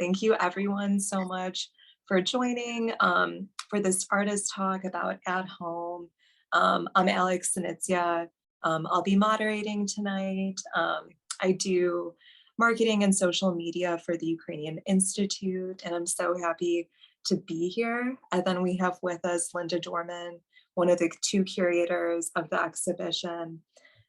Thank you everyone so much for joining for this artist talk about at home. I'm Alex Senycia. I'll be moderating tonight. I do marketing and social media for the Ukrainian Institute, and I'm so happy to be here. And then we have with us Linda Dorman, one of the two curators of the exhibition.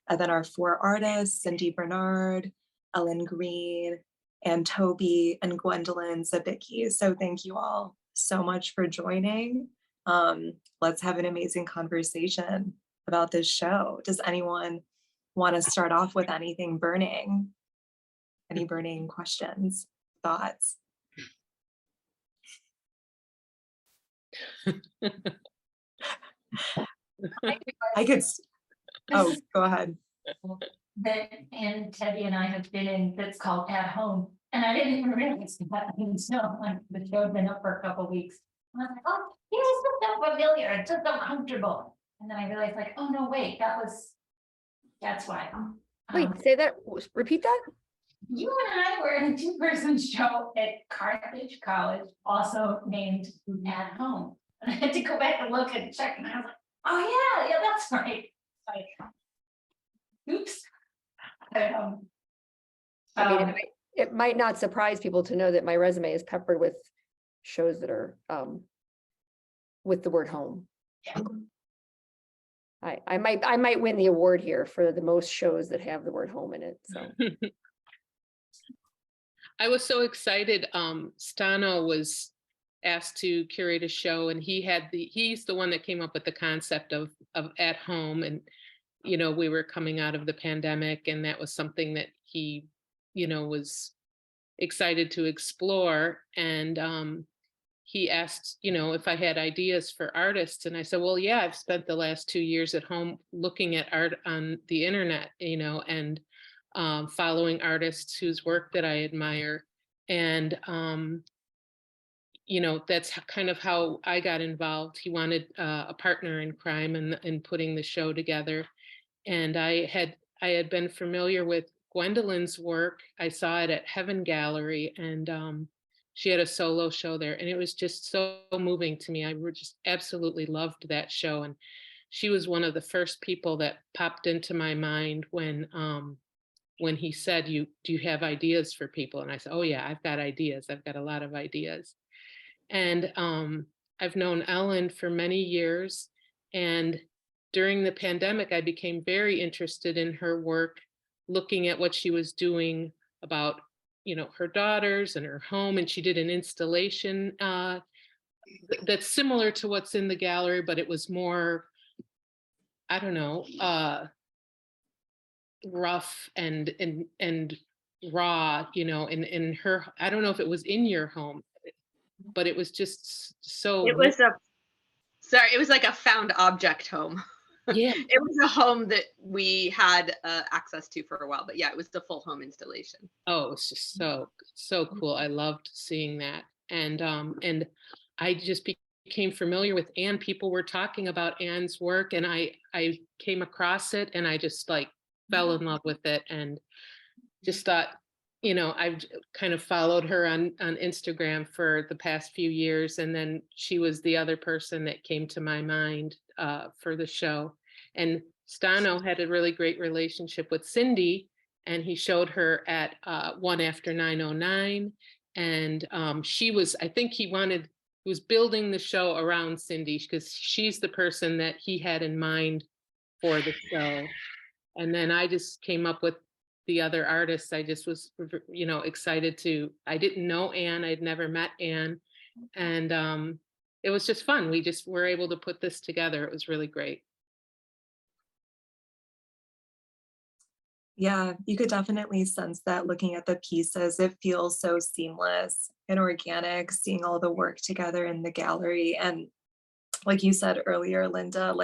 And then our four artists, Cindy Bernard, Ellen Green, and Toby and Gwendolyn Zabicki. So thank you all so much for joining. Let's have an amazing conversation about this show. Does anyone want to start off with anything burning? Any burning questions, thoughts? I could, oh, go ahead. That and Teddy and I have been in that's called At Home. And I didn't even realize that until the show had been up for a couple of weeks. And I was like, oh, it's just so familiar, it's just so comfortable. And then I realized, like, oh no, wait, that's why. Wait, say that, repeat that? You and I were in a two-person show at Carthage College, also named At Home. And I had to go back and look and check, and I was like, oh yeah, that's right. Like, oops. I mean, it might not surprise people to know that my resume is peppered with shows that are with the word home. Yeah. I might win the award here for the most shows that have the word home in it. So I was so excited. Stano was asked to curate a show, and he's the one that came up with the concept of at home. And we were coming out of the pandemic, and that was something that he was excited to explore. And he asked if I had ideas for artists, and I said, well, yeah, I've spent the last 2 years at home looking at art on the internet, and following artists whose work that I admire. And that's kind of how I got involved. He wanted a partner in crime in putting the show together. And I had been familiar with Gwendolyn's work. I saw it at Heaven Gallery, and she had a solo show there, and it was just so moving to me. I just absolutely loved that show. And she was one of the first people that popped into my mind when he said, do you have ideas for people? And I said, oh yeah, I've got ideas. I've got a lot of ideas. And I've known Ellen for many years, and during the pandemic, I became very interested in her work, looking at what she was doing about, her daughters and her home. And she did an installation that's similar to what's in the gallery, but it was more, I don't know, rough and raw, in her. I don't know if it was in your home, but it was just so. It was it was like a found object home. Yeah. It was a home that we had access to for a while, but yeah, it was the full home installation. Oh, it's just so cool. I loved seeing that. And I just became familiar with Anne. People were talking about Anne's work, and I came across it, and I just fell in love with it, and just thought, I've kind of followed her on Instagram for the past few years. And then she was the other person that came to my mind for the show. And Stano had a really great relationship with Cindy, and he showed her at 1 after 909. And I think he was building the show around Cindy, because she's the person that he had in mind for the show. And then I just came up with the other artists. I just was, excited I didn't know Anne. I'd never met Anne. And it was just fun. We just were able to put this together. It was really great. Yeah, you could definitely sense that looking at the pieces. It feels so seamless and organic, seeing all the work together in the gallery. And like you said earlier, Linda,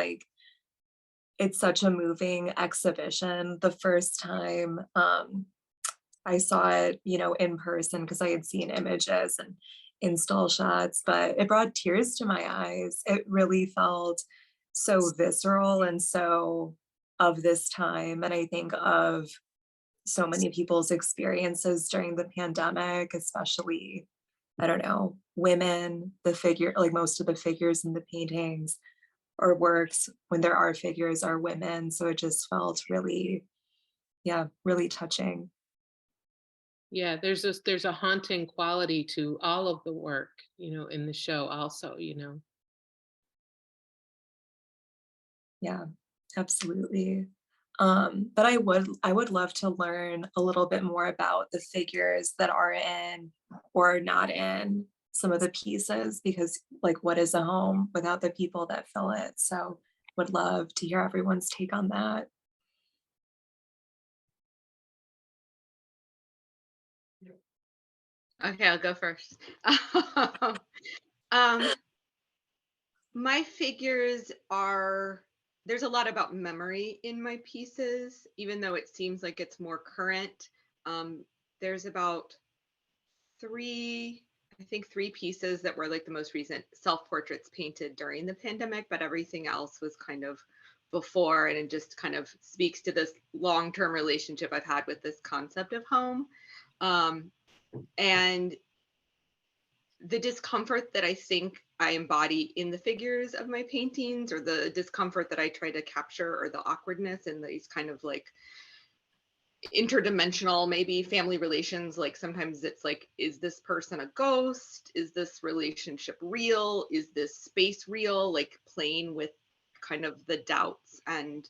it's such a moving exhibition. The first time I saw it, in person, because I had seen images and install shots, but it brought tears to my eyes. It really felt so visceral and so of this time. And I think of so many people's experiences during the pandemic, especially I don't know, women, the figure, like most of the figures in the paintings or works when there are figures are women. So it just felt really, yeah, really touching. Yeah, there's a haunting quality to all of the work, in the show also. Yeah, absolutely. But I would love to learn a little bit more about the figures that are in or not in some of the pieces because like what is a home without the people that fill it? So would love to hear everyone's take on that. Okay, I'll go first. Um, my figures are, there's a lot about memory in my pieces, even though it seems like it's more current. Um, there's about three, I think three pieces that were like the most recent self-portraits painted during the pandemic, but everything else was kind of before, and it just kind of speaks to this long-term relationship I've had with this concept of home. Um, and the discomfort that I think I embody in the figures of my paintings, or the discomfort that I try to capture, or the awkwardness and these kind of like interdimensional, maybe family relations. Like sometimes it's like, is this person a ghost? Is this relationship real? Is this space real? Like playing with kind of the doubts and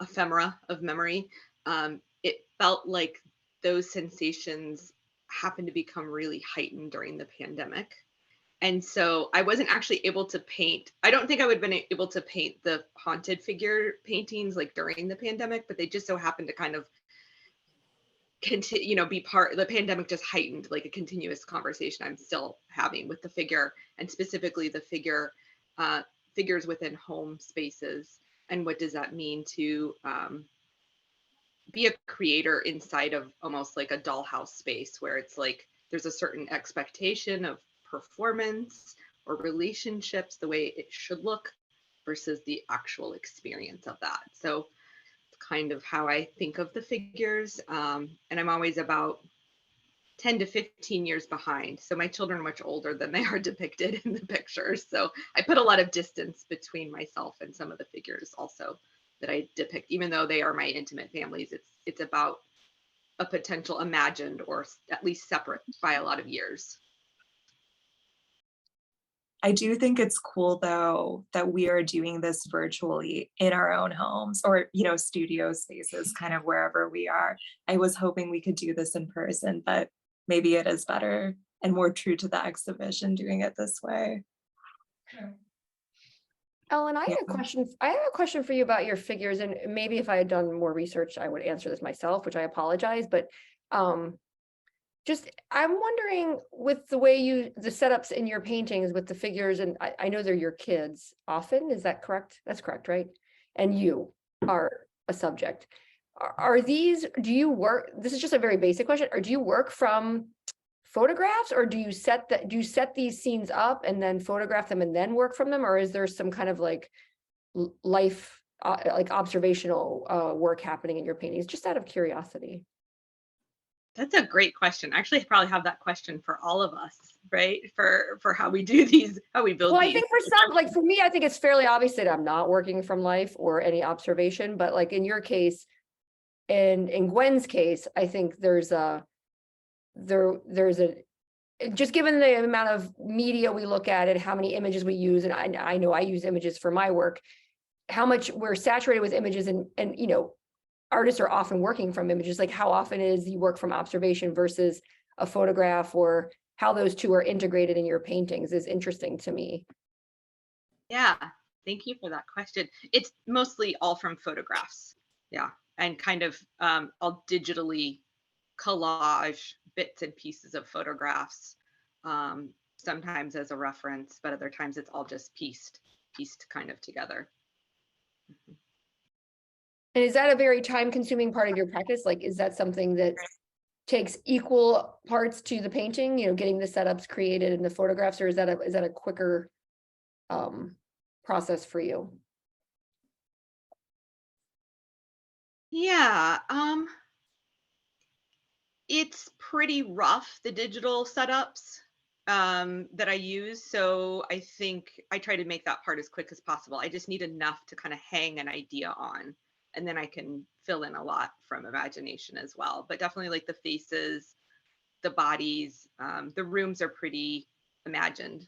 ephemera of memory. It felt like those sensations happened to become really heightened during the pandemic. And so I wasn't actually able to paint. I don't think I would have been able to paint the haunted figure paintings like during the pandemic, but they just so happened to kind of continue, be part. The pandemic just heightened like a continuous conversation I'm still having with the figure, and specifically the uh, figures within home spaces. And what does that mean to be a creator inside of almost like a dollhouse space, where it's like there's a certain expectation of performance or relationships, the way it should look versus the actual experience of that. So it's kind of how I think of the figures. And I'm always about 10 to 15 years behind. So my children are much older than they are depicted in the pictures. So I put a lot of distance between myself and some of the figures also that I depict, even though they are my intimate families. It's about a potential imagined, or at least separate by a lot of years. I do think it's cool though that we are doing this virtually in our own homes or, studio spaces, kind of wherever we are. I was hoping we could do this in person, but maybe it is better and more true to the exhibition doing it this way. Ellen, Yeah. I have a question for you about your figures, and maybe if I had done more research, I would answer this myself, which I apologize, but just I'm wondering with the way the setups in your paintings with the figures, and I know they're your kids often, is that correct? That's correct, right? And you are a subject. Are these, do you work, this is just a very basic question, or do you work from photographs, or do you set these scenes up and then photograph them and then work from them, or is there some kind of like life like observational work happening in your paintings? Just out of curiosity. That's a great question. Actually, I probably have that question for all of us, right? For how we do these, how we build Well, I these. think for some, like for me, I think it's fairly obvious that I'm not working from life or any observation, but like in your case, and in Gwen's case, I think there's a just given the amount of media we look at and how many images we use, and I know I use images for my work, how much we're saturated with images, and artists are often working from images. Like how often is you work from observation versus a photograph, or how those two are integrated in your paintings is interesting to me. Yeah, thank you for that question. It's mostly all from photographs. Yeah, and kind of I'll digitally collage bits and pieces of photographs, sometimes as a reference, but other times it's all just pieced kind of together. And is that a very time consuming part of your practice? Like, is that something that takes equal parts to the painting, getting the setups created and the photographs, or is that a quicker process for you? Yeah, it's pretty rough, the digital setups. that I use. So I think I try to make that part as quick as possible. I just need enough to kind of hang an idea on, and then I can fill in a lot from imagination as well. But definitely like the faces, the bodies, the rooms are pretty imagined.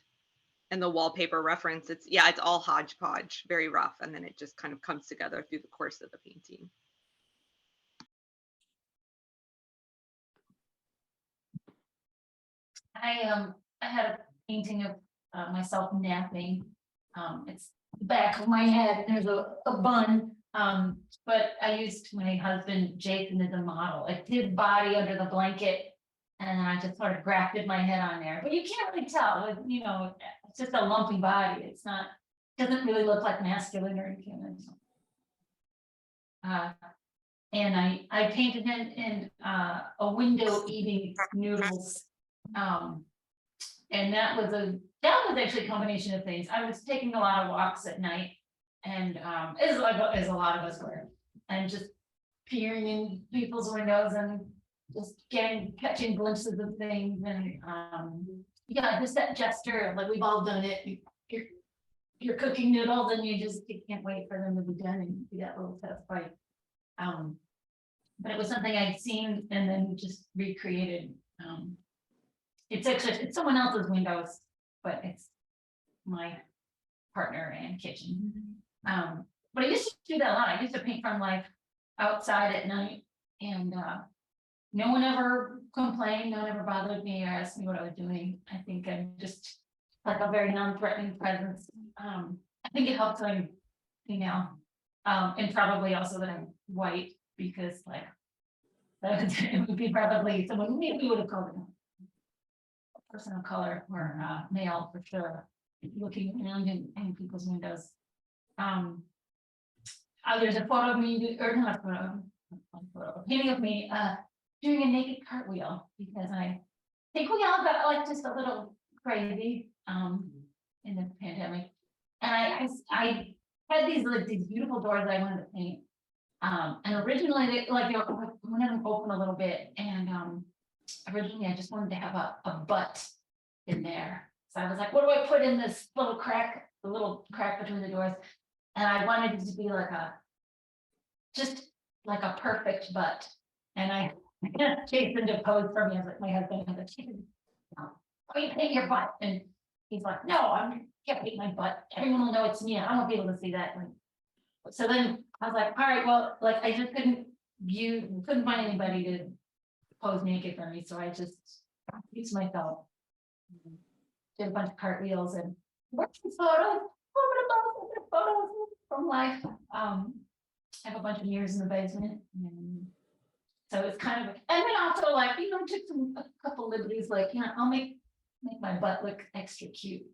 And the wallpaper reference, it's all hodgepodge, very rough, and then it just kind of comes together through the course of the painting. I had a painting of myself napping. It's the back of my head. There's a bun. But I used my husband Jason as a model. I did body under the blanket, and then I just sort of grafted my head on there. But you can't really tell. You know, it's just a lumpy body. It's not. Doesn't really look like masculine or anything. And I painted him in a window eating noodles. And that was actually a combination of things. I was taking a lot of walks at night, and as a lot of us were, and just peering in people's windows and just catching glimpses of things. And yeah, just that gesture of like, we've all done it. You're cooking noodles and you can't wait for them to be done and do that little test bite. But it was something I'd seen and then just recreated. It's someone else's windows, but it's my partner and kitchen. But I used to do that a lot. I used to paint from like outside at night, and no one ever complained, no one ever bothered me or asked me what I was doing. I think I'm just like a very non-threatening presence. I think it helps I'm female, and probably also that I'm white, because like it would be probably someone maybe would have called it a person of color or male for sure, looking around in people's windows. There's a photo of me, or not a photo, a painting of me doing a naked cartwheel, because I think we all got like just a little crazy in the pandemic. And I had these beautiful doors that I wanted to paint. And originally they wanted them open a little bit, and originally I just wanted to have a butt in there. So I was like, what do I put in this little crack, the little crack between the doors? And I wanted it to be like just like a perfect butt. And I Jason to pose for me. I was like, my husband, I was like, Jason, oh, you paint your butt. And he's like, no, I can't paint my butt. Everyone will know it's me. I won't be able to see that. So then I was like, all right, well, like I just couldn't find anybody to pose naked for me. So I just used myself. Did a bunch of cartwheels and working photos, photos from life. I have a bunch of mirrors in the basement. And so it's kind of, and then also like, took a couple liberties, like, I'll make my butt look extra cute.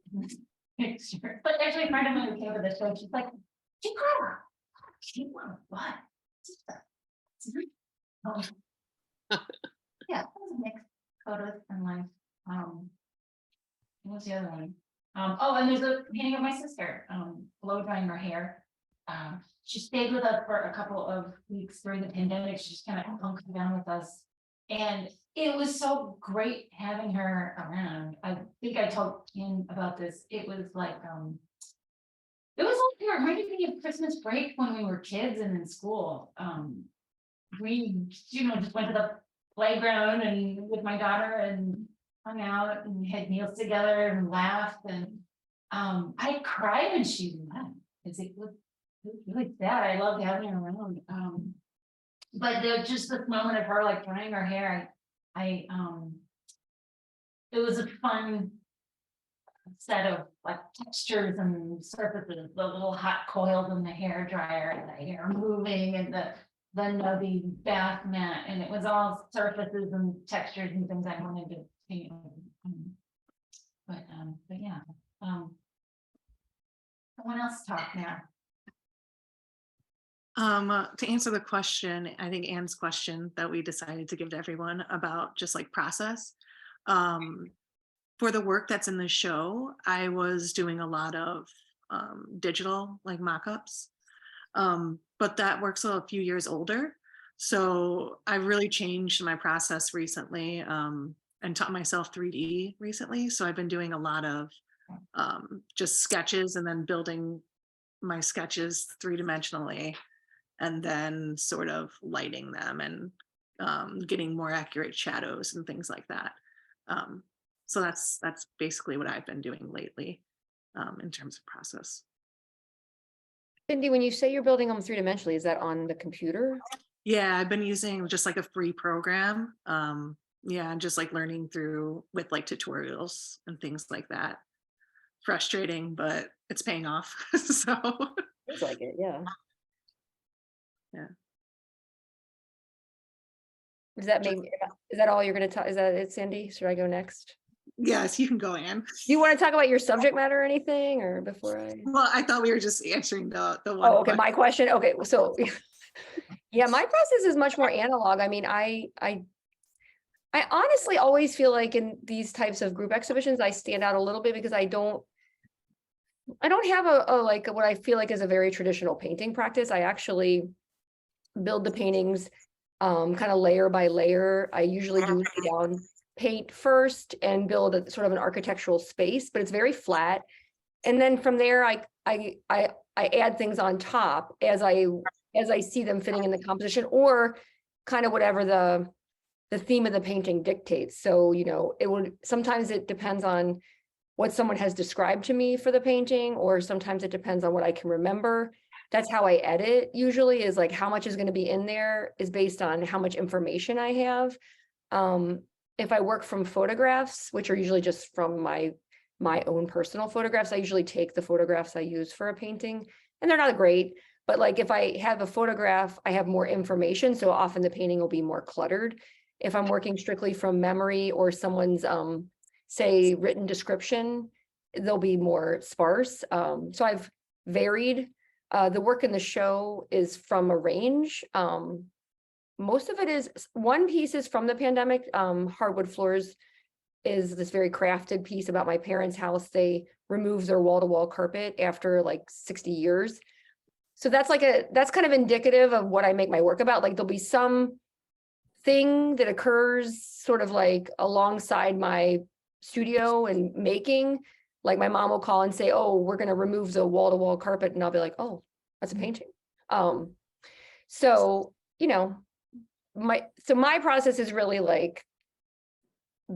Extra. But actually, a friend of mine who came to the show, she's like, she want a butt. Yeah, it was a mix photos and life. What was the other one? Oh, and there's a painting of my sister, blow drying her hair. She stayed with us for a couple of weeks during the pandemic. She just kind of hunkered down with us. And it was so great having her around. I think I told Ken about this. It was like, it reminded me of Christmas break when we were kids and in school. We, just went to the playground and with my daughter and hung out and had meals together and laughed. And I cried when she left because it was really sad. I loved having her around. But there just this moment of her like drying her hair, it was a fun set of like textures and surfaces, the little hot coils in the hair dryer and the hair moving and the nubby bath mat, and it was all surfaces and textures and things I wanted to paint. But yeah, someone else talk now. To answer the question, I think Anne's question that we decided to give to everyone about just like process. For the work that's in the show, I was doing a lot of digital like mock-ups, but that work's a few years older. So I really changed my process recently. and taught myself 3D recently. So I've been doing a lot of just sketches and then building my sketches three-dimensionally and then sort of lighting them and getting more accurate shadows and things like that. So that's basically what I've been doing lately in terms of process. Cindy, when you say you're building them three-dimensionally, is that on the computer? Yeah, I've been using just like a free program. Yeah, just like learning through with like tutorials and things like that. Frustrating, but it's paying off. So Seems like it, yeah. Yeah. Does that make, is that all you're gonna talk, is that it, Cindy? Should I go next? yes, you can go, Anne. Do you want to talk about your subject matter or anything, or before I? Well, I thought we were just answering the one. Oh, okay, my question, okay, so, yeah, my process is much more analog. I mean, I honestly always feel like in these types of group exhibitions, I stand out a little bit because I don't have a like what I feel like is a very traditional painting practice. I actually build the paintings kind of layer by layer. I usually do lay down paint first and build a sort of an architectural space, but it's very flat. And then from there, I add things on top as I see them fitting in the composition, or kind of whatever the theme of the painting dictates. So, you know, sometimes it depends on what someone has described to me for the painting, or sometimes it depends on what I can remember. That's how I edit usually, is like how much is going to be in there is based on how much information I have. If I work from photographs, which are usually just from my own personal photographs, I usually take the photographs I use for a painting, and they're not great, but like if I have a photograph, I have more information, so often the painting will be more cluttered. If I'm working strictly from memory or someone's say written description, they'll be more sparse. So I've varied. The work in the show is from a range. Most of it is, one piece is from the pandemic. Hardwood Floors is this very crafted piece about my parents' house. They removed their wall-to-wall carpet after like 60 years. So that's kind of indicative of what I make my work about. Like there'll be some thing that occurs sort of like alongside my studio and making, like my mom will call and say, oh, we're going to remove the wall-to-wall carpet, and I'll be like, oh, that's a painting. So, you know, my process is really like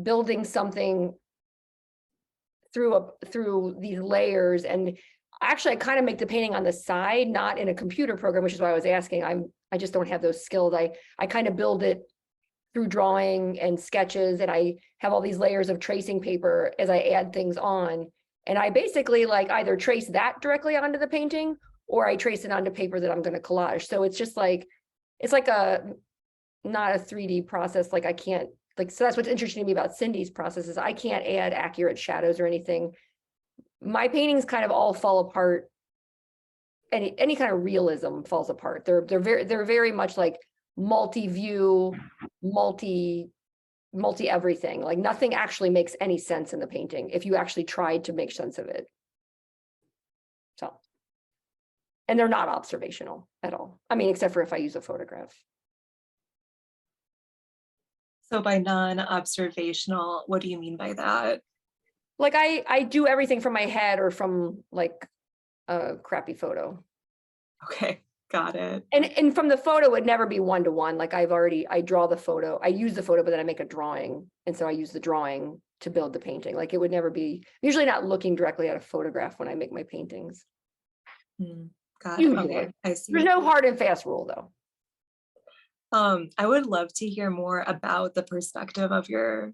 building something through these layers. And actually I kind of make the painting on the side, not in a computer program, which is why I was asking. I just don't have those skills. I kind of build it through drawing and sketches, and I have all these layers of tracing paper as I add things on. And I basically like either trace that directly onto the painting, or I trace it onto paper that I'm going to collage. So it's just like, it's like not a 3D process. Like I can't, like, so that's what's interesting to me about Cindy's process is I can't add accurate shadows or anything. My paintings kind of all fall apart. Any kind of realism falls apart. They're very much like multi-view, multi everything. Like nothing actually makes any sense in the painting if you actually tried to make sense of it. So, and they're not observational at all. I mean, except for if I use a photograph. So by non-observational, what do you mean by that? Like I do everything from my head or from like a crappy photo. Okay, got it. And from the photo, it would never be one-to-one. Like I draw the photo, I use the photo, but then I make a drawing. And so I use the drawing to build the painting. Like it would never be, usually not looking directly at a photograph when I make my paintings. Got it. Usually. Okay, I see. There's no hard and fast rule though. I would love to hear more about the perspective of your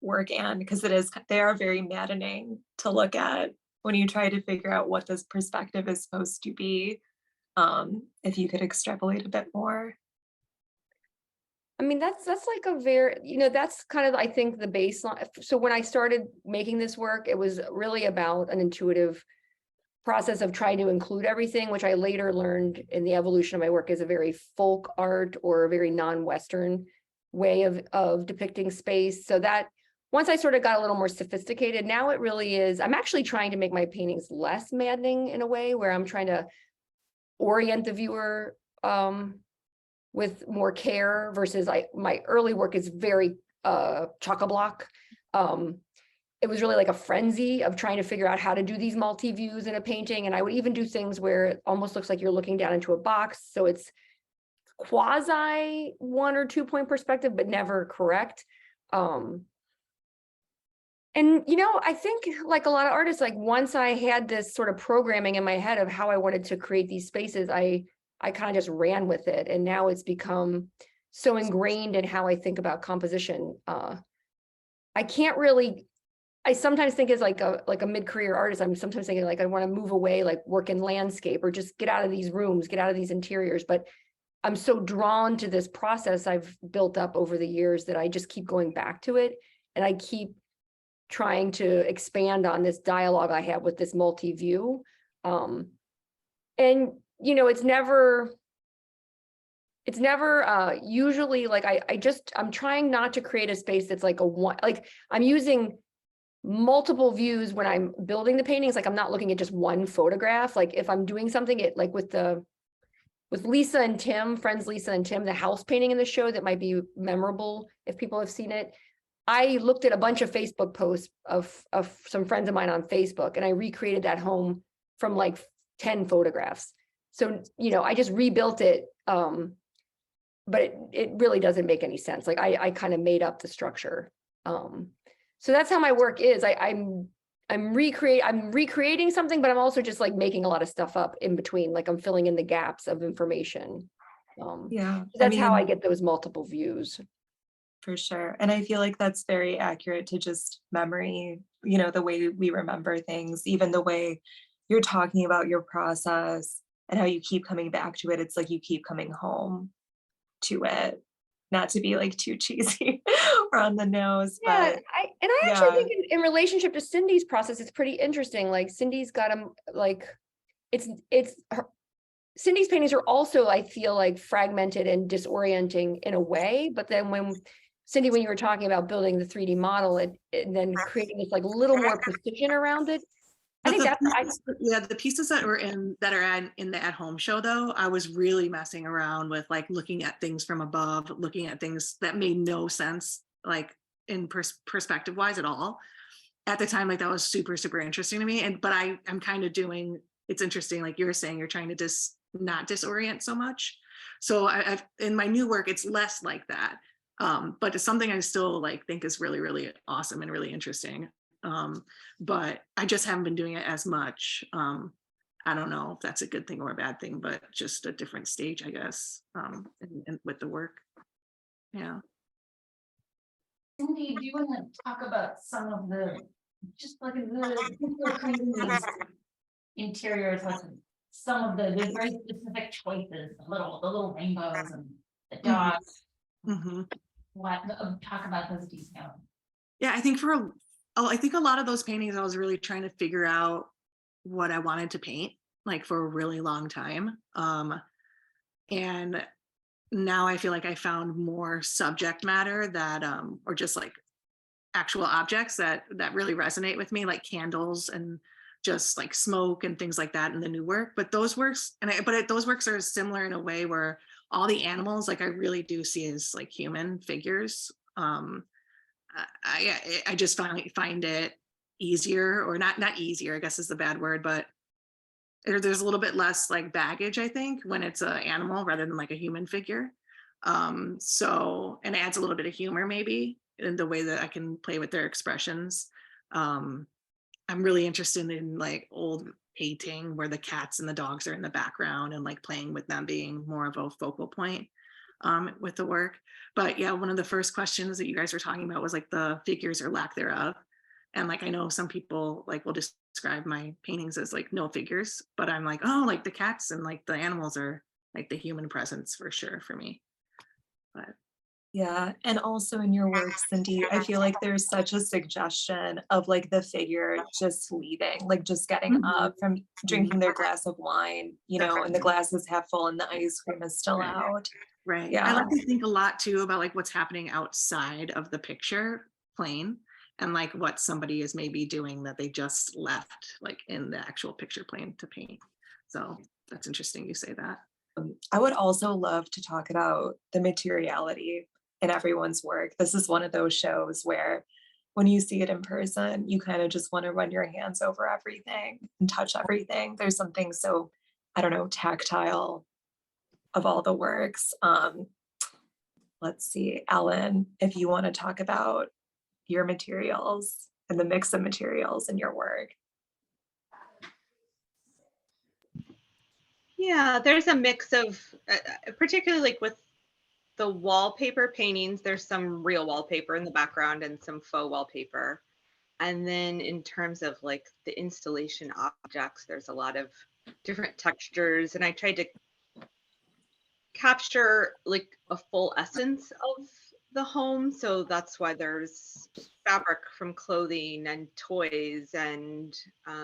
work, Anne, because they are very maddening to look at when you try to figure out what this perspective is supposed to be. If you could extrapolate a bit more. I mean, that's like a very, that's kind of, I think, the baseline. So when I started making this work, it was really about an intuitive process of trying to include everything, which I later learned in the evolution of my work is a very folk art or a very non-Western way of depicting space. So that once I sort of got a little more sophisticated, now it really is, I'm actually trying to make my paintings less maddening in a way where I'm trying to orient the viewer with more care versus my early work is very chock-a-block. It was really like a frenzy of trying to figure out how to do these multi-views in a painting. And I would even do things where it almost looks like you're looking down into a box. So it's quasi 1 or 2 point perspective, but never correct. And, you know, I think like a lot of artists, like once I had this sort of programming in my head of how I wanted to create these spaces, I kind of just ran with it. And now it's become so ingrained in how I think about composition. I can't really, I sometimes think as like a mid-career artist, I'm sometimes thinking like I want to move away, like work in landscape or just get out of these rooms, get out of these interiors. But I'm so drawn to this process I've built up over the years that I just keep going back to it. And I keep trying to expand on this dialogue I have with this multi-view. And, you know, it's never usually like, I'm trying not to create a space that's like a one, like I'm using multiple views when I'm building the paintings. Like I'm not looking at just one photograph. Like if I'm doing something, it like with Lisa and Tim, friends Lisa and Tim, the house painting in the show that might be memorable if people have seen it. I looked at a bunch of Facebook posts of some friends of mine on Facebook, and I recreated that home from like 10 photographs. So, you know, I just rebuilt it. But it really doesn't make any sense. Like I kind of made up the structure. So that's how my work is. I'm recreating something, but I'm also just like making a lot of stuff up in between. Like I'm filling in the gaps of information. Yeah, That's how I get those multiple views. for sure. And I feel like that's very accurate to just memory, you know, the way we remember things, even the way you're talking about your process and how you keep coming back to it. It's like you keep coming home to it, not to be like too cheesy or on the nose, Yeah, but I actually yeah, think in relationship to Cindy's process, it's pretty interesting. Like Cindy's got like Cindy's paintings are also, I feel like, fragmented and disorienting in a way. But then when Cindy, when you were talking about building the 3D model and then creating this like little more precision around it, I think The pieces that are in the at home show though, I was really messing around with like looking at things from above, looking at things that made no sense, like in perspective wise at all. At the time, like that was super, super interesting to me. But I'm kind of doing, it's interesting, like you're saying, you're trying to not disorient so much. So I've in my new work, it's less like that. But it's something I still like think is really, really awesome and really interesting. But I just haven't been doing it as much. I don't know if that's a good thing or a bad thing, but just a different stage, I guess, and with the work. Yeah. Cindy, do you want to talk about some of the, just like the creating these interiors, like some of the very specific choices, the little rainbows and the dogs. Mm-hmm. Talk about those details. Yeah, I think I think a lot of those paintings, I was really trying to figure out what I wanted to paint, like for a really long time. And now I feel like I found more subject matter that, or just like actual objects that really resonate with me, like candles and just like smoke and things like that in the new work. But those works, those works are similar in a way where all the animals, like I really do see as like human figures. I just find it easier, or not easier, I guess is the bad word, but there's a little bit less like baggage, I think, when it's an animal rather than like a human figure. So, and it adds a little bit of humor maybe in the way that I can play with their expressions. I'm really interested in like old painting where the cats and the dogs are in the background and like playing with them being more of a focal point with the work. But yeah, one of the first questions that you guys were talking about was like the figures or lack thereof. And like, I know some people like will describe my paintings as like no figures, but I'm like, oh, like the cats and like the animals are like the human presence for sure for me. But yeah. And also in your work, Cindy, I feel like there's such a suggestion of like the figure just leaving, like just getting up from drinking their glass of wine, you know, and the glass is half full and the ice cream is still out. Right. Yeah. I like to think a lot too about like what's happening outside of the picture plane and like what somebody is maybe doing that they just left like in the actual picture plane to paint. So that's interesting you say that. I would also love to talk about the materiality in everyone's work. This is one of those shows where when you see it in person, you kind of just want to run your hands over everything and touch everything. There's something so, I don't know, tactile of all the works. Let's see, Ellen, if you want to talk about your materials and the mix of materials in your work. Yeah, there's a mix of, particularly like with the wallpaper paintings, there's some real wallpaper in the background and some faux wallpaper. And then in terms of like the installation objects, there's a lot of different textures. And I tried to capture like a full essence of the home. So that's why there's fabric from clothing and toys and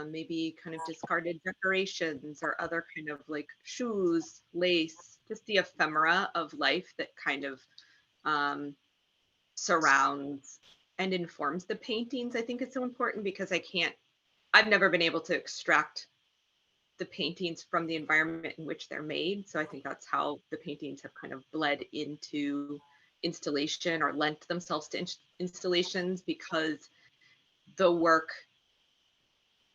maybe kind of discarded decorations or other kind of like shoes, lace, just the ephemera of life that kind of surrounds and informs the paintings. I think it's so important because I've never been able to extract the paintings from the environment in which they're made. So I think that's how the paintings have kind of bled into installation or lent themselves to installations, because the work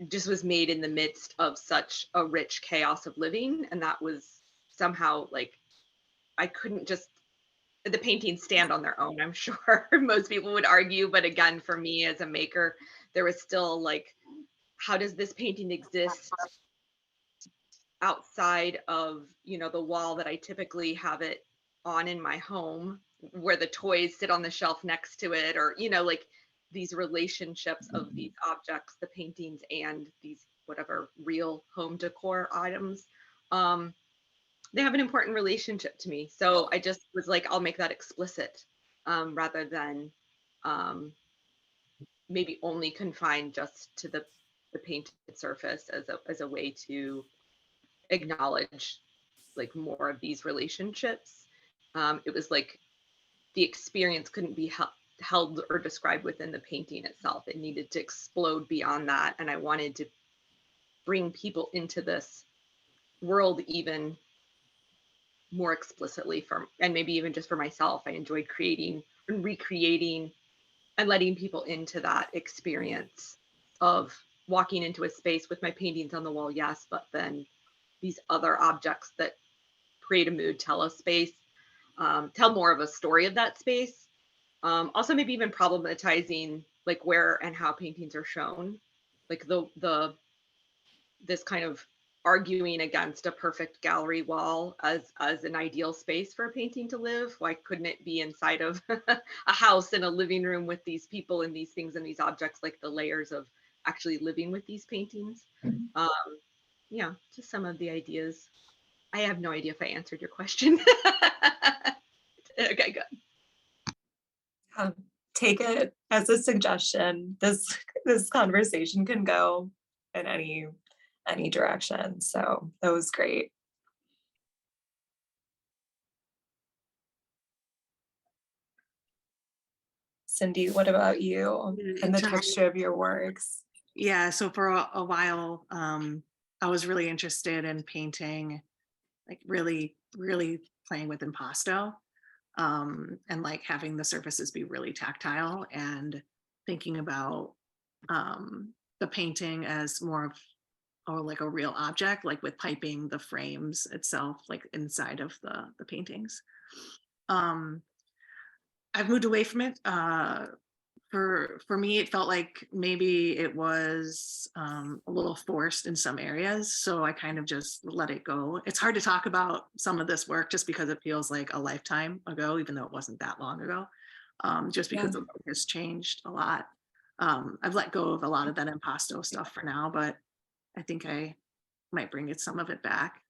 just was made in the midst of such a rich chaos of living. And that was somehow like, I couldn't just, the paintings stand on their own, I'm sure most people would argue. But again, for me as a maker, there was still like, how does this painting exist outside of, you know, the wall that I typically have it on in my home, where the toys sit on the shelf next to it, or, you know, like these relationships of these objects, the paintings and these whatever real home decor items. They have an important relationship to me. So I just was like, I'll make that explicit, rather than maybe only confined just to the painted surface as a way to acknowledge like more of these relationships. It was like the experience couldn't be held or described within the painting itself. It needed to explode beyond that. And I wanted to bring people into this world even more explicitly, and maybe even just for myself. I enjoyed creating and recreating and letting people into that experience of walking into a space with my paintings on the wall, yes, but then these other objects that create a mood, tell a space, tell more of a story of that space. Also maybe even problematizing like where and how paintings are shown, like this kind of arguing against a perfect gallery wall as an ideal space for a painting to live. Why couldn't it be inside of a house in a living room with these people and these things and these objects, like the layers of actually living with these paintings? Yeah, just some of the ideas. I have no idea if I answered your question. Okay, good. Take it as a suggestion. This conversation can go in any direction. So that was great. Cindy, what about you and the texture of your works? Yeah, so for a while, I was really interested in painting, like really, really playing with impasto, and like having the surfaces be really tactile, and thinking about the painting as more of, or like a real object, like with piping the frames itself, like inside of the paintings. I've moved away from it. For me, it felt like maybe it was a little forced in some areas. So I kind of just let it go. It's hard to talk about some of this work just because it feels like a lifetime ago, even though it wasn't that long ago, just because the work has changed a lot. I've let go of a lot of that impasto stuff for now, but I think I might bring some of it back,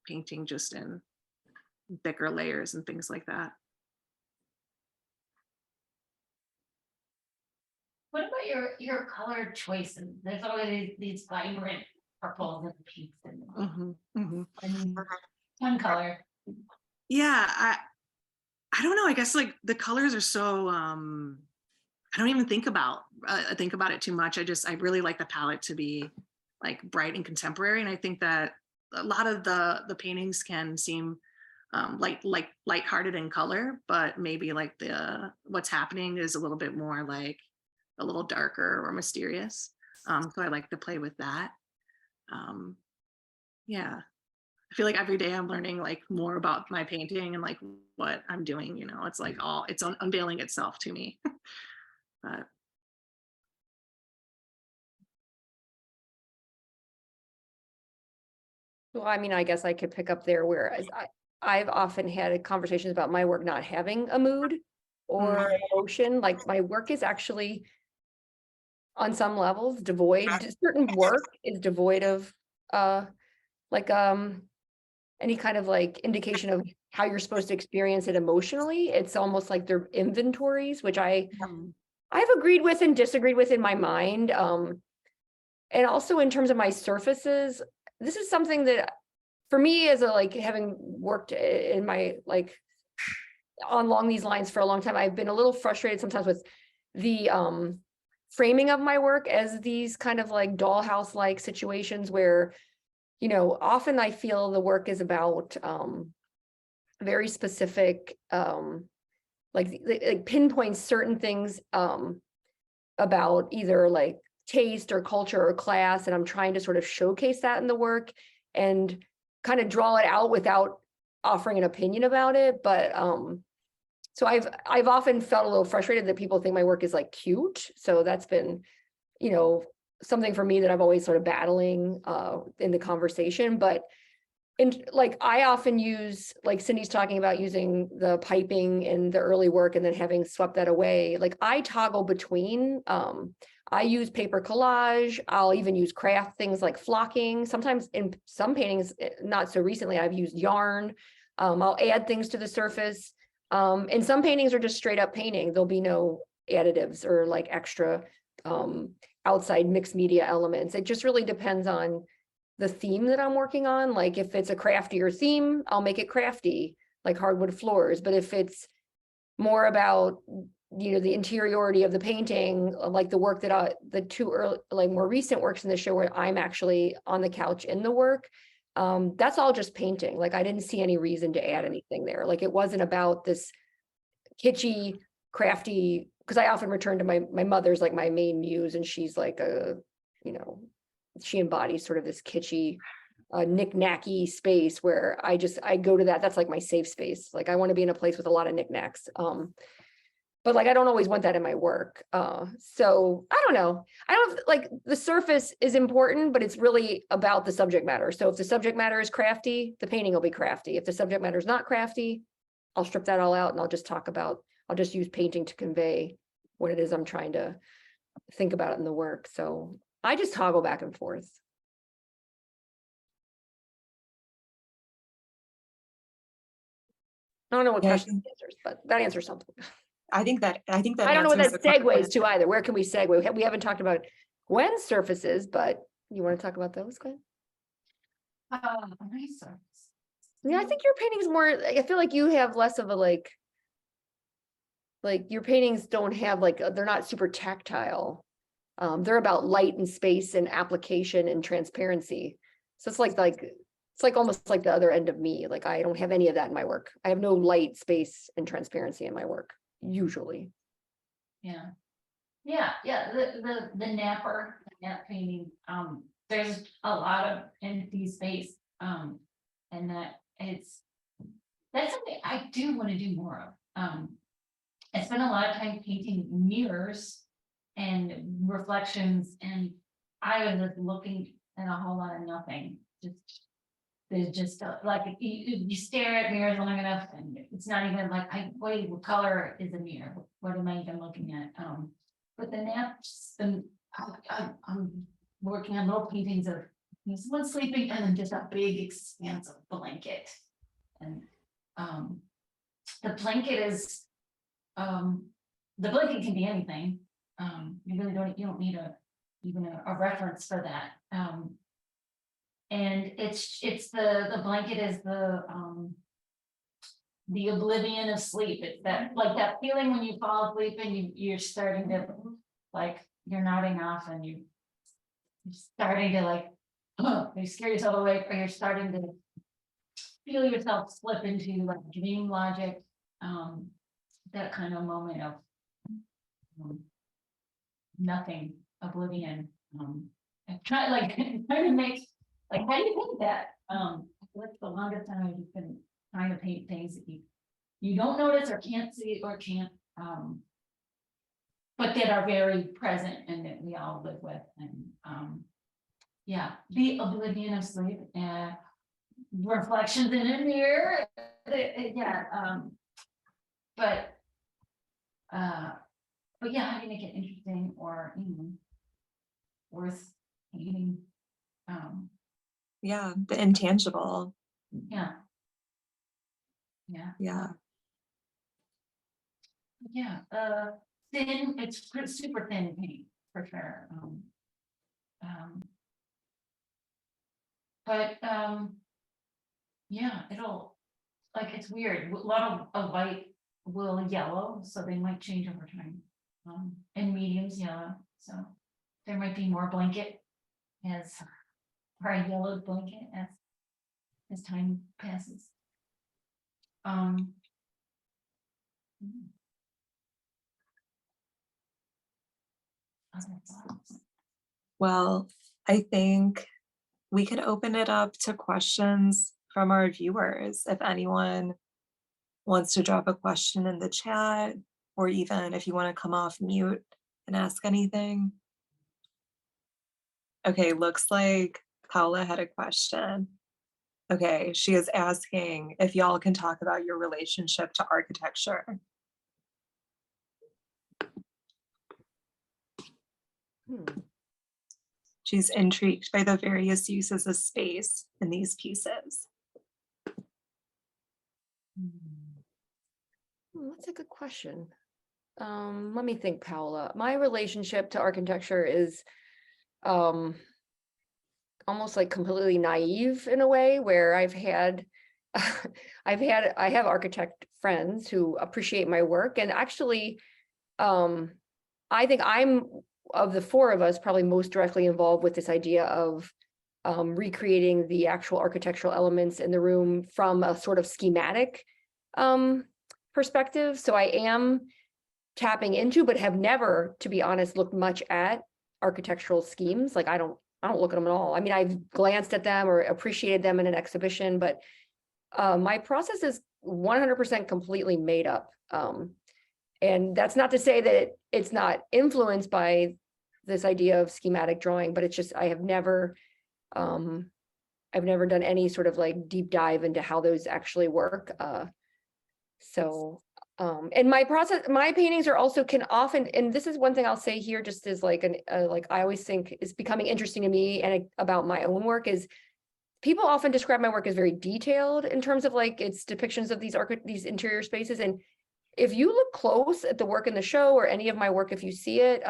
painting just in thicker layers and things like that. What about your color choices? There's always these vibrant purples and pinks in them. And one color. Yeah, I don't know. I guess like the colors are so I don't even think about it too much. I really like the palette to be like bright and contemporary, and I think that a lot of the paintings can seem lighthearted in color, but maybe like what's happening is a little bit more like a little darker or mysterious. So I like to play with that. Um, yeah. I feel like every day I'm learning like more about my painting and like what I'm doing, it's like it's unveiling itself to me. But Well, I mean, I guess I could pick up there, whereas I've often had conversations about my work not having a mood or an emotion. Like my work is actually on some levels devoid, certain work is devoid of like any kind of like indication of how you're supposed to experience it emotionally. It's almost like they're inventories, which I've agreed with and disagreed with in my mind. And also in terms of my surfaces, this is something that for me as a like having worked in my like along these lines for a long time, I've been a little frustrated sometimes with the framing of my work as these kind of like dollhouse like situations where, often I feel the work is about very specific like pinpoints certain things about either like taste or culture or class, and I'm trying to sort of showcase that in the work and kind of draw it out without offering an opinion about it. But so I've often felt a little frustrated that people think my work is like cute. So that's been, something for me that I've always sort of battling in the conversation. But like I often use, like Cindy's talking about using the piping in the early work and then having swept that away. Like I toggle between, I use paper collage. I'll even use craft things like flocking. Sometimes in some paintings, not so recently, I've used yarn. I'll add things to the surface. And some paintings are just straight up painting. There'll be no additives or like extra outside mixed media elements. It just really depends on the theme that I'm working on. Like if it's a craftier theme, I'll make it crafty, like hardwood floors. But if it's more about, the interiority of the painting, like the work that the two early, like more recent works in the show where I'm actually on the couch in the work, that's all just painting. Like I didn't see any reason to add anything there. Like it wasn't about this kitschy, crafty, because I often return to my mother's like my main muse, and she's like she embodies sort of this kitschy, knick-knacky space where I go to that. That's like my safe space. Like I want to be in a place with a lot of knickknacks. But like I don't always want that in my work. So I don't know. I don't like the surface is important, but it's really about the subject matter. So if the subject matter is crafty, the painting will be crafty. If the subject matter is not crafty, I'll strip that all out and I'll just use painting to convey what it is I'm trying to think about in the work. So I just toggle back and forth. I don't know what Yeah, question answers, but that answers something. I think that I don't know what answers that the question. segues to either. Where can we segue? We haven't talked about Gwen's surfaces, but you want to talk about those, Gwen? My surface. Yeah, I think your paintings more, I feel like you have less of a like your paintings don't have like, they're not super tactile. They're about light and space and application and transparency. So it's like almost like the other end of me. Like I don't have any of that in my work. I have no light, space, and transparency in my work, usually. Yeah. The nap painting, there's a lot of empty space. And that's something I do want to do more of. I spend a lot of time painting mirrors and reflections, and I was just looking at a whole lot of nothing. There's just like you stare at mirrors long enough, and it's not even like wait, what color is a mirror? What am I even looking at? But the naps, I'm working on little paintings of someone sleeping and then just a big expanse of blanket, and the blanket is the blanket can be anything. You don't need even a reference for that. And it's the blanket is the oblivion of sleep. It's that like that feeling when you fall asleep and you're starting to like you're nodding off and you're starting to like you scare yourself awake, or you're starting to feel yourself slip into like dream logic, that kind of moment of nothing, oblivion, and try like trying to make, like, how do you paint that? Like the longest time I've just been trying to paint things that you don't notice or can't see or can't, but that are very present and that we all live with, and yeah, the oblivion of sleep and reflections in a mirror, yeah, but yeah, how do you make it interesting or, worth eating? Yeah, the intangible. Yeah. Yeah, Yeah. yeah, thin, it's super thin paint for sure. But, yeah, it'll, like, it's weird, a lot of white will yellow, so they might change over time. And mediums yellow, so there might be more blanket as, or a yellowed blanket as time passes. Other thoughts? Well, I think we could open it up to questions from our viewers. If anyone wants to drop a question in the chat, or even if you want to come off mute and ask anything. Okay, looks like Paula had a question. Okay, she is asking if y'all can talk about your relationship to architecture. She's intrigued by the various uses of space in these pieces. That's a good question. Let me think, Paola. My relationship to architecture is almost like completely naive in a way, where I have architect friends who appreciate my work, and actually I think I'm, of the four of us, probably most directly involved with this idea of recreating the actual architectural elements in the room from a sort of schematic perspective. So I am tapping into, but have never, to be honest, looked much at architectural schemes. Like I don't look at them at all. I mean, I've glanced at them or appreciated them in an exhibition, but my process is 100% completely made up. And that's not to say that it's not influenced by this idea of schematic drawing, but it's just, I've never done any sort of like deep dive into how those actually work. And my process, my paintings are also can often, and this is one thing I'll say here, just as like like I always think is becoming interesting to me and about my own work, is people often describe my work as very detailed in terms of like its depictions of these interior spaces. And if you look close at the work in the show or any of my work, if you see it,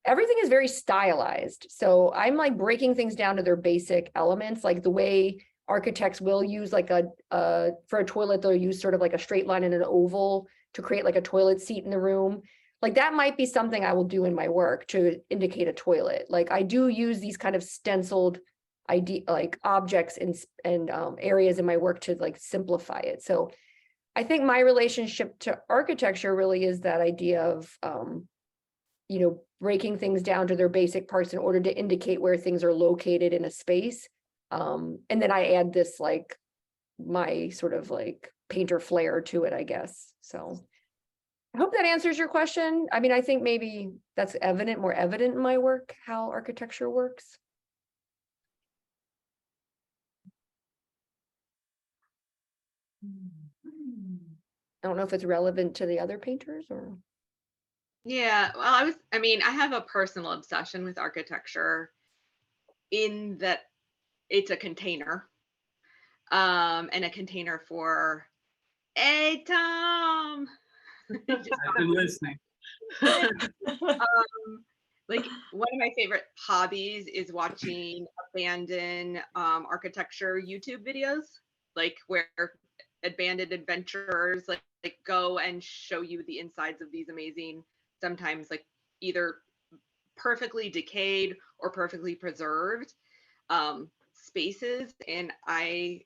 everything is very stylized. So I'm like breaking things down to their basic elements, like the way architects will use like for a toilet, they'll use sort of like a straight line and an oval to create like a toilet seat in the room. Like that might be something I will do in my work to indicate a toilet. Like I do use these kind of stenciled like objects and areas in my work to like simplify it. So I think my relationship to architecture really is that idea of, breaking things down to their basic parts in order to indicate where things are located in a space. And then I add this, like, my sort of like painter flair to it, I guess. So I hope that answers your question. I mean, I think maybe that's more evident in my work, how architecture works. I don't know if it's relevant to the other painters or. Yeah, well, I have a personal obsession with architecture in that it's a container, and a container for, hey, Tom. I've been listening. Like one of my favorite hobbies is watching abandoned architecture YouTube videos, like where abandoned adventurers like go and show you the insides of these amazing, sometimes like either perfectly decayed or perfectly preserved spaces. And I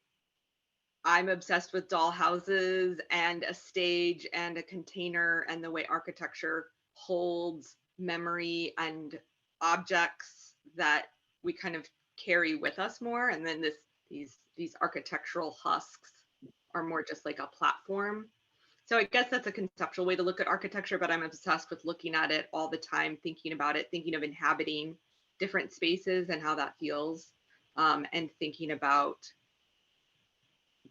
I'm obsessed with doll houses and a stage and a container and the way architecture holds memory and objects that we kind of carry with us more. And then these architectural husks are more just like a platform. So I guess that's a conceptual way to look at architecture, but I'm obsessed with looking at it all the time, thinking about it, thinking of inhabiting different spaces and how that feels, and thinking about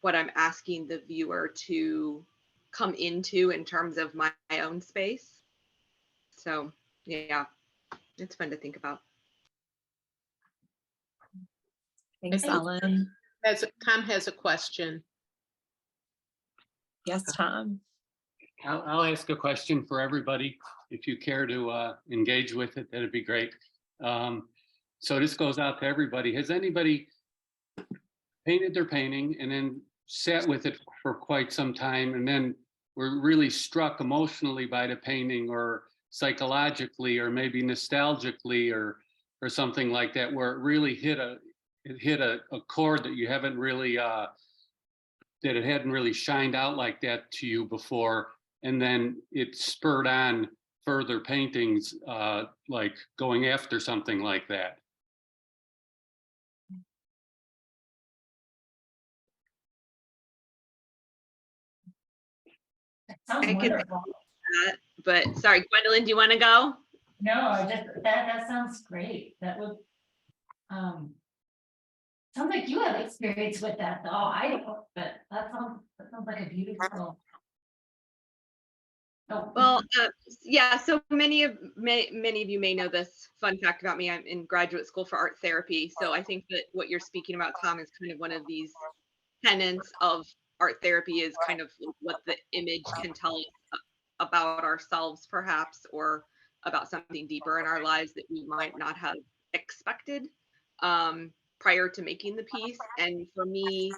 what I'm asking the viewer to come into in terms of my own space. So yeah, it's fun to think about. Thanks, think- Ellen. Tom has a question. Yes, Tom. I'll ask a question for everybody. If you care to engage with it, that'd be great. So this goes out to everybody. Has anybody painted their painting and then sat with it for quite some time and then were really struck emotionally by the painting, or psychologically, or maybe nostalgically, or something like that, where it really hit a chord that you haven't really that it hadn't really shined out like that to you before, and then it spurred on further paintings, like going after something like that? That sounds I could- wonderful. But sorry, Gwendolyn, do you want to go? No, I just, that sounds great. That would, sounds like you have experience with that, though. I don't, but that sounds like a beautiful. Oh, Well, yeah, so many of you may know this fun fact about me. I'm in graduate school for art therapy. So I think that what you're speaking about, Tom, is kind of one of these tenets of art therapy, is kind of what the image can tell us about ourselves, perhaps, or about something deeper in our lives that we might not have expected prior to making the piece. And for me,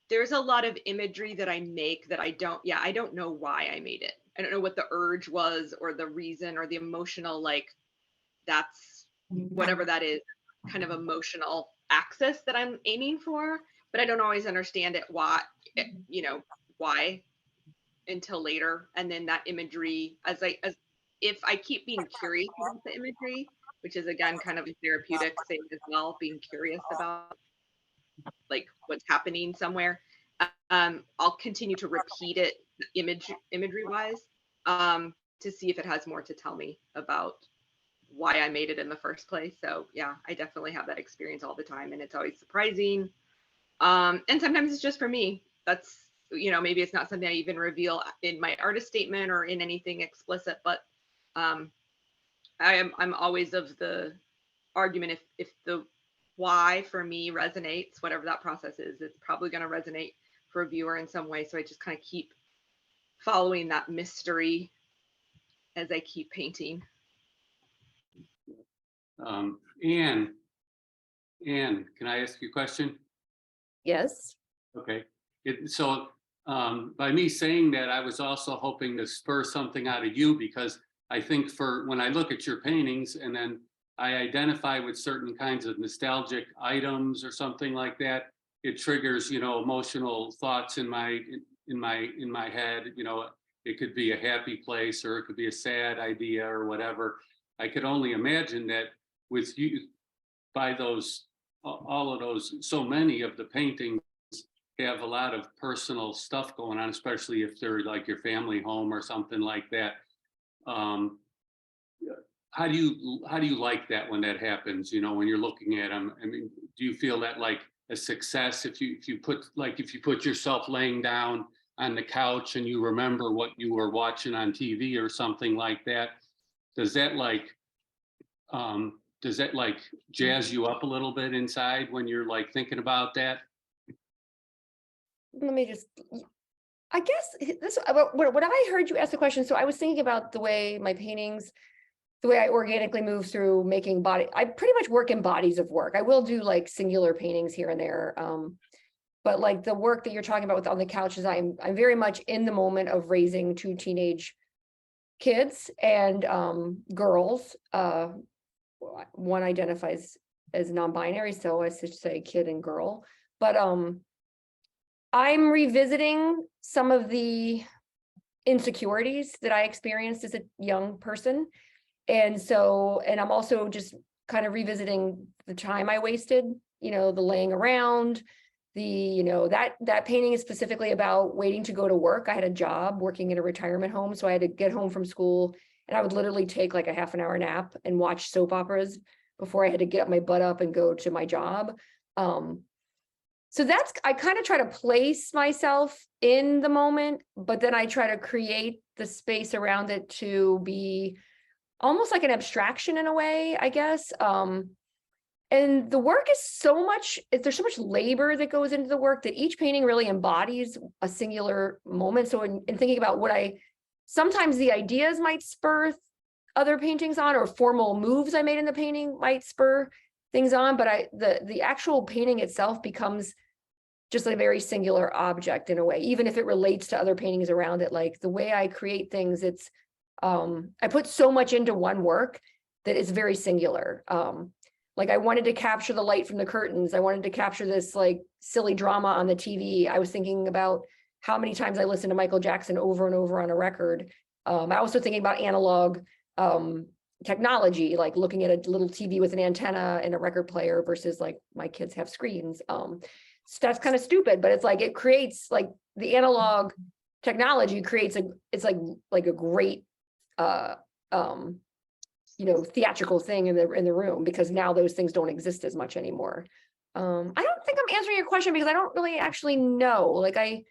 there's a lot of imagery that I make that I don't know why I made it. I don't know what the urge was, or the reason, or the emotional, like, that's whatever that is, kind of emotional axis that I'm aiming for, but I don't always understand it, why until later. And then that imagery, as if I keep being curious about the imagery, which is again kind of a therapeutic thing as well, being curious about like what's happening somewhere, I'll continue to repeat it imagery wise, to see if it has more to tell me about why I made it in the first place. So yeah, I definitely have that experience all the time, and it's always surprising. And sometimes it's just for me. That's, maybe it's not something I even reveal in my artist statement or in anything explicit, but I'm always of the argument, if the why for me resonates, whatever that process is, it's probably going to resonate for a viewer in some way. So I just kind of keep following that mystery as I keep painting. Anne, can I ask you a question? Yes. Okay. So by me saying that, I was also hoping to spur something out of you, because I think when I look at your paintings and then I identify with certain kinds of nostalgic items or something like that, it triggers, emotional thoughts in my head. It could be a happy place, or it could be a sad idea, or whatever. I could only imagine that with you, by all of those, so many of the paintings have a lot of personal stuff going on, especially if they're like your family home or something like that. How do you like that when that happens? When you're looking at them, I mean, do you feel that like a success if you put yourself laying down on the couch and you remember what you were watching on TV or something like that? Does that jazz you up a little bit inside when you're like thinking about that? Let me just, I guess this, when I heard you ask the question, so I was thinking about the way my paintings, the way I organically move through making I pretty much work in bodies of work. I will do like singular paintings here and there. But like the work that you're talking about on the couches, I'm very much in the moment of raising two teenage kids and girls. One identifies as non-binary, so I should say kid and girl. But I'm revisiting some of the insecurities that I experienced as a young person. And so, and I'm also just kind of revisiting the time I wasted, you know, the laying around, that painting is specifically about waiting to go to work. I had a job working in a retirement home, so I had to get home from school and I would literally take like a half an hour nap and watch soap operas before I had to get my butt up and go to my job. So I kind of try to place myself in the moment, but then I try to create the space around it to be almost like an abstraction in a way, I guess. And the work is there's so much labor that goes into the work that each painting really embodies a singular moment. So in thinking about sometimes the ideas might spur other paintings on, or formal moves I made in the painting might spur things on, but the actual painting itself becomes just a very singular object in a way, even if it relates to other paintings around it. Like the way I create things, I put so much into one work that it's very singular. Like I wanted to capture the light from the curtains. I wanted to capture this like silly drama on the TV. I was thinking about how many times I listened to Michael Jackson over and over on a record. I also thinking about analog technology, like looking at a little TV with an antenna and a record player versus like my kids have screens. So that's kind of stupid, but it's like it creates like the analog technology creates it's like a great theatrical thing in the room, because now those things don't exist as much anymore. I don't think I'm answering your question because I don't really actually know. Like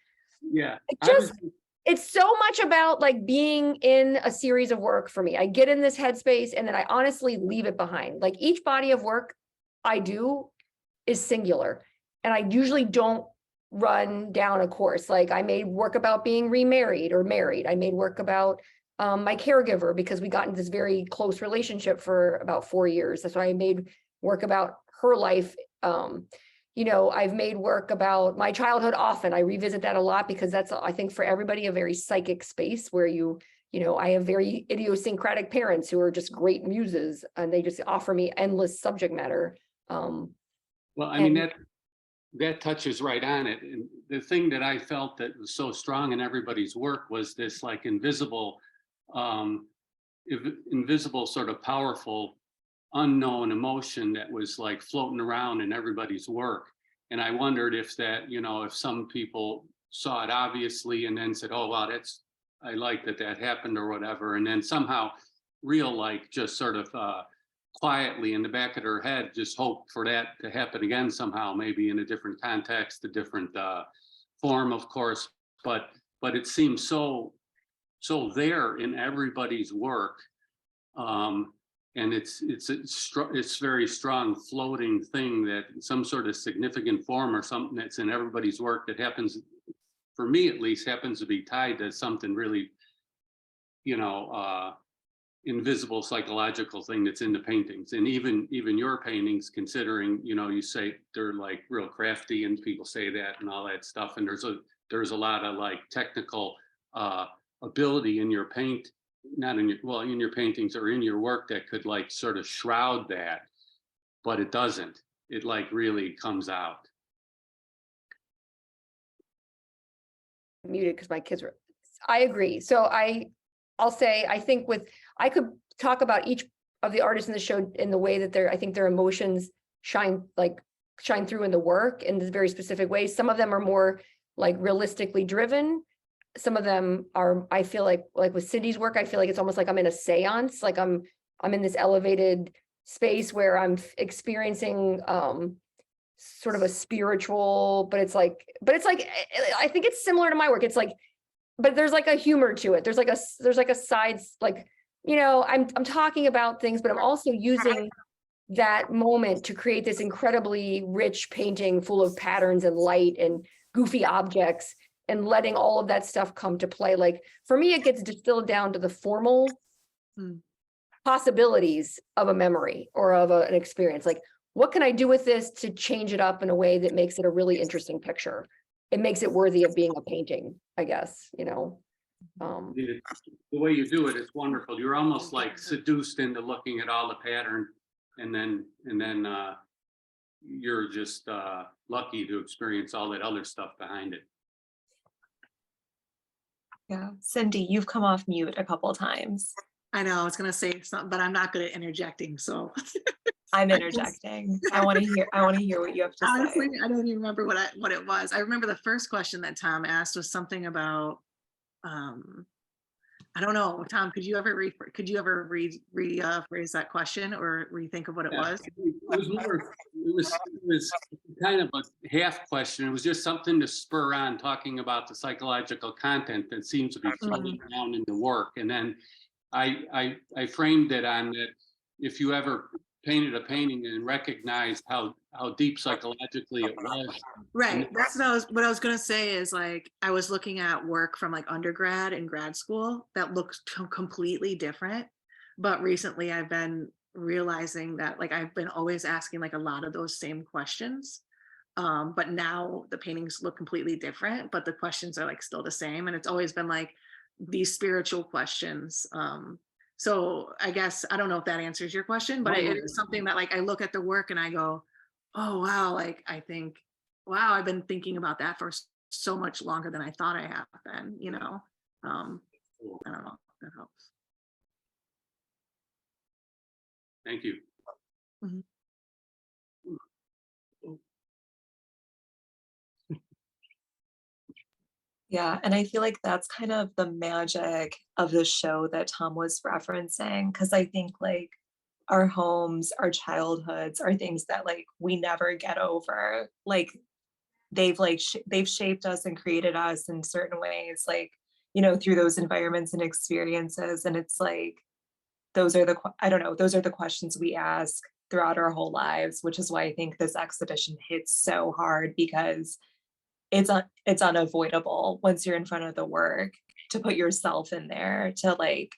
it's so much about like being in a series of work for me. I get in this headspace and then I honestly leave it behind. Like each body of work I do is singular, and I usually don't run down a course. Like I made work about being remarried or married. I made work about my caregiver because we got into this very close relationship for about 4 years. That's why I made work about her life. I've made work about my childhood often. I revisit that a lot because that's, I think, for everybody, a very psychic space where I have very idiosyncratic parents who are just great muses and they just offer me endless subject matter. Well, I mean, that touches right on it. And the thing that I felt that was so strong in everybody's work was this like invisible sort of powerful unknown emotion that was like floating around in everybody's work. And I wondered if that, if some people saw it obviously and then said, oh, wow, I like that happened or whatever. And then somehow real like just sort of quietly in the back of their head, just hope for that to happen again somehow, maybe in a different context, a different form, of course. But it seems so there in everybody's work. And it's very strong floating thing that some sort of significant form or something that's in everybody's work that happens, for me at least, happens to be tied to something really, invisible psychological thing that's in the paintings. And even your paintings, considering, you say they're like real crafty and people say that and all that stuff. And there's a lot of like technical ability in your in your paintings or in your work that could like sort of shroud that, but it doesn't. It like really comes out. Muted because my kids were. I agree. So I'll say I think I could talk about each of the artists in the show in the way that I think their emotions shine through in the work in this very specific ways. Some of them are more like realistically driven. Some of them are, I feel like with Cindy's work, I feel like it's almost like I'm in a seance, like I'm in this elevated space where I'm experiencing sort of a spiritual, but it's like, I think it's similar to my work. It's like, but there's like a humor to it. There's like a sides, like, I'm talking about things, but I'm also using that moment to create this incredibly rich painting full of patterns and light and goofy objects, and letting all of that stuff come to play. Like for me, it gets distilled down to the formal possibilities of a memory or of an experience. Like, what can I do with this to change it up in a way that makes it a really interesting picture? It makes it worthy of being a painting, I guess, The way you do it is wonderful. You're almost like seduced into looking at all the pattern, and then you're just lucky to experience all that other stuff behind it. Yeah, Cindy, you've come off mute a couple times. I know I was gonna say something, but I'm not good at interjecting, so. I'm I just- interjecting. I want to hear what you have to Honestly, say. I don't even remember what it was. I remember the first question that Tom asked was something about, I don't know, Tom, could you ever rephrase that question or rethink of what it Yeah, was? it was more, it was kind of a half question. It was just something to spur on talking about the psychological content that seems to be flowing down into work. And then I framed it on that if you ever painted a painting and recognized how deep psychologically it was. Right. That's what I was gonna say is like, I was looking at work from like undergrad and grad school that looks completely different. But recently I've been realizing that like I've been always asking like a lot of those same questions. But now the paintings look completely different, but the questions are like still the same. And it's always been like these spiritual questions. So I guess I don't know if that answers your question, but it is something that like I look at the work and I go, oh wow, like I think, wow, I've been thinking about that for so much longer than I thought I have been, you know. I don't know if that helps. Thank you. Mhm. Yeah, and I feel like that's kind of the magic of the show that Tom was referencing, because I think like our homes, our childhoods are things that like we never get over. Like they've shaped us and created us in certain ways, like, through those environments and experiences. And it's like I don't know, those are the questions we ask throughout our whole lives, which is why I think this exhibition hits so hard, because it's unavoidable once you're in front of the work to put yourself in there, to like,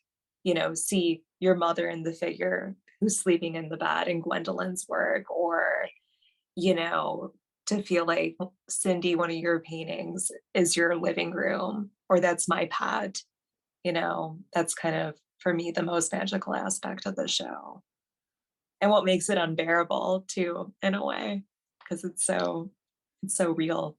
see your mother in the figure who's sleeping in the bed in Gwendolyn's work, or, to feel like Cindy, one of your paintings is your living room, or that's my pet. That's kind of, for me, the most magical aspect of the show. And what makes it unbearable too, in a way, because it's so real.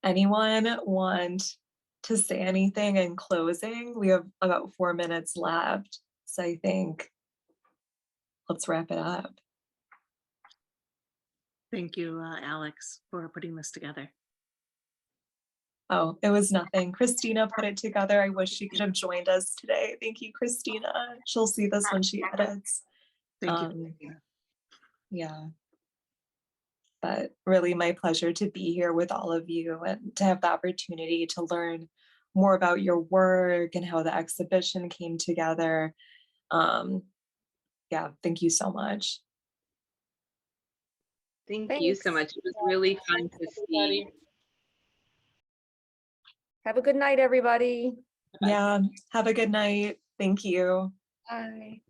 Anyone want to say anything in closing? We have about 4 minutes left, so I think let's wrap it up. Thank you, Alex, for putting this together. Oh, it was nothing. Christina put it together. I wish she could have joined us today. Thank you, Christina. She'll see this when she edits. Thank you. Yeah. But really my pleasure to be here with all of you and to have the opportunity to learn more about your work and how the exhibition came together. Yeah, thank you so much. Thank you so much. It was really fun to see. Have a good night, everybody. Yeah, have a good night. Thank you. Bye.